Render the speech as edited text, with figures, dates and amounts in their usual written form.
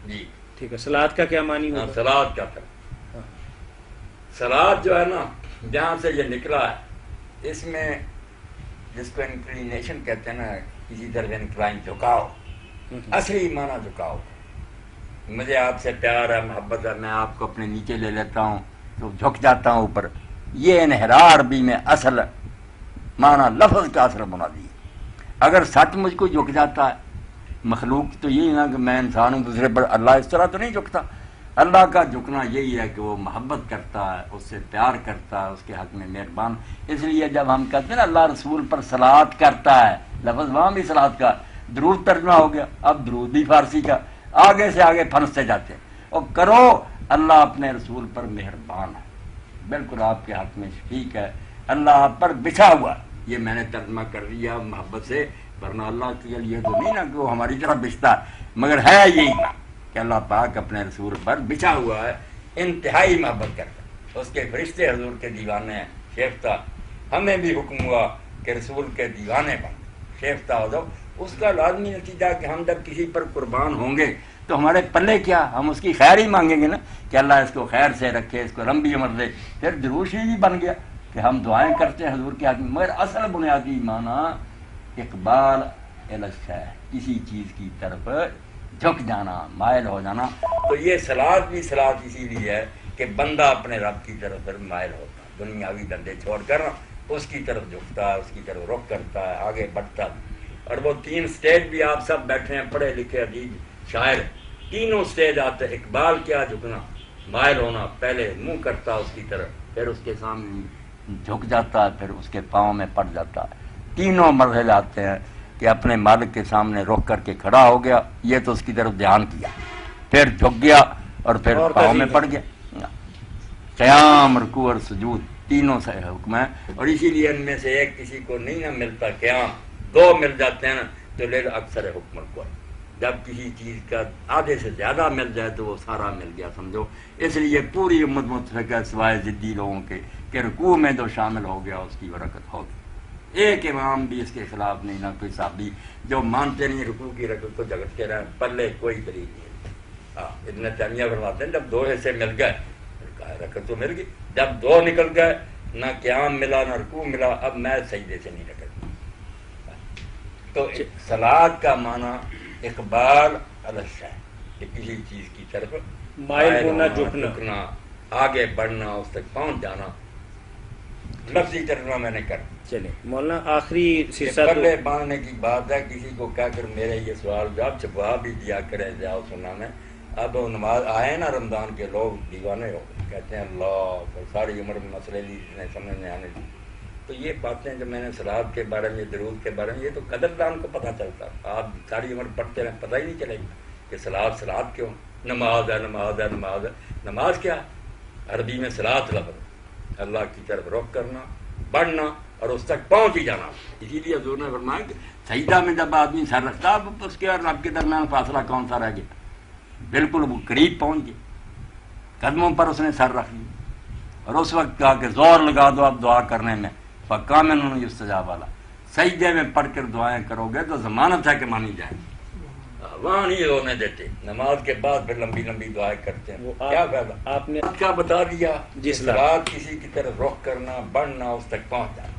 جی ٹھیک ہے. سلاد کا کیا معنی ہوگا؟ سلاد کا طرف. سلاد جو ہے نا جہاں سے یہ نکلا ہے اس میں جس کو انکلینیشن کہتے ہیں نا کسی طرف انکلائن جھکاؤ، اصلی معنی جھکاؤ. مجھے آپ سے پیار ہے محبت ہے میں آپ کو اپنے نیچے لے لیتا ہوں تو جھک جاتا ہوں اوپر. یہ انحرار بھی میں اصل معنی لفظ کا اثر بنا دی. اگر سچ مجھ کو جھک جاتا ہے مخلوق تو یہی نا کہ میں انسان ہوں دوسرے پر، اللہ اس طرح تو نہیں جھکتا. اللہ کا جھکنا یہی ہے کہ وہ محبت کرتا ہے، اس سے پیار کرتا ہے، اس کے حق میں مہربان. اس لیے جب ہم کہتے ہیں نا اللہ رسول پر صلوات کرتا ہے، لفظ وہاں بھی صلوات کا درود ترجمہ ہو گیا. اب درود بھی فارسی کا، آگے سے آگے پھنستے جاتے ہیں. اور کرو اللہ اپنے رسول پر مہربان ہے، بالکل آپ کے حق میں شفیق ہے، اللہ آپ پر بچھا ہوا ہے. یہ میں نے ترجمہ کر لیا محبت سے، ورنہ اللہ کے لیے تو نہیں نا کہ وہ ہماری طرف بچتا ہے، مگر ہے یہی نا کہ اللہ پاک اپنے رسول پر بچھا ہوا ہے، انتہائی محبت کرتا ہے. اس کے فرشتے حضور کے دیوانے ہیں. شیفتہ ہمیں بھی حکم ہوا کہ رسول کے دیوانے بن شیفتہ ہو جاؤ. اس کا لازمی نتیجہ کہ ہم جب کسی پر قربان ہوں گے تو ہمارے پلے کیا، ہم اس کی خیر ہی مانگیں گے نا کہ اللہ اس کو خیر سے رکھے، اس کو لمبی عمر دے. پھر دروش ہی بن گیا کہ ہم دعائیں کرتے ہیں حضور کے حق میں. مگر اصل بنیادی معنی اقبال الشیء، کسی چیز کی طرف جھک جانا، مائل ہو جانا. تو یہ سلاد بھی سلاد اسی لیے ہے کہ بندہ اپنے رب کی طرف مائل ہوتا ہے، دنیاوی دندے چھوڑ کر اس کی طرف جھکتا ہے، اس کی طرف رخ کرتا ہے، آگے بڑھتا ہے. اور وہ 3 سٹیج بھی آپ سب بیٹھے ہیں پڑھے لکھے عزیز شاعر، تینوں سٹیج آتے ہیں. اقبال کیا جھکنا، مائل ہونا، پہلے منہ کرتا اس کی طرف، پھر اس کے سامنے جھک جاتا ہے، پھر اس کے پاؤں میں پڑ جاتا ہے. تینوں مرحلے آتے ہیں کہ اپنے مالک کے سامنے رخ کر کے کھڑا ہو گیا، یہ تو اس کی طرف دھیان کیا، پھر جھک گیا اور پھر پاؤں میں پڑ گیا. قیام، رکوع اور سجود تینوں سے حکم ہے. اور اسی لیے ان میں سے ایک کسی کو نہیں نہ ملتا قیام، 2 مل جاتے ہیں نا تو لے اکثر حکم کو. جب کسی چیز کا آدھے سے زیادہ مل جائے تو وہ سارا مل گیا سمجھو. اس لیے پوری امت متفق ہے سوائے ضدی لوگوں کے کہ رکوع میں جو شامل ہو گیا اس کی برکت ہوگی. ایک امام بھی اس کے خلاف نہیں، نہ کوئی صحابی جو مانتے نہیں رکوع کی رکعت کو جگڑتے رہے. پلے کوئی دلیل نہیں. ابن تیمیہ فرماتے ہیں جب 2 حصے مل گئے رکعت تو مل گئی، جب 2 نکل گئے نہ قیام ملا نہ رکوع ملا، اب میں سجدے سے نہیں نکل. تو صلات کا معنی اقبال الشیء کہ کسی چیز کی طرف مائل ہونا، جھکنا، آگے بڑھنا، اس تک پہنچ جانا. لفظی ترجمہ میں نے کر. چلے مولانا آخری سلسلہ پلے باندھنے کی بات ہے. کسی کو کہہ کر میرے یہ سوال جواب چھپا بھی دیا کریں جاؤ سنانے. اب نماز آئے نا رمضان کے لوگ دیوانے ہو کہتے ہیں اللہ ساری عمر میں مسئلے لی سمجھ میں آنے دی. تو یہ باتیں جو میں نے صلوات کے بارے میں، درود کے بارے میں، یہ تو قدردان کو پتہ چلتا. آپ ساری عمر پڑھتے رہیں پتہ ہی نہیں چلے گا کہ صلوات کیوں. نماز ہے نماز ہے نماز ہے. نماز کیا ہے؟ عربی میں صلات لفظ، اللہ کی طرف رخ کرنا، بڑھنا اور اس تک پہنچ ہی جانا. اسی لیے حضور نے فرمایا کہ سجدہ میں جب آدمی سر رکھتا اب اس کے اور رب کے درمیان فاصلہ کون سا رہ گیا، بالکل وہ قریب پہنچ گیا. قدموں پر اس نے سر رکھ لیا اور اس وقت کہا کہ زور لگا دو اب دعا کرنے میں. پکا میں انہوں نے یستجاب والا سجدے میں پڑھ کر دعائیں کرو گے تو ضمانت ہے کہ مانی جائیں. وہاں نہیں ہونے دیتے، نماز کے بعد پھر لمبی لمبی دعائیں کرتے ہیں. کیا فائدہ؟ آپ نے کیا بتا دیا؟ صلوات کسی کی طرف رخ کرنا، بڑھنا، اس تک پہنچ جانا.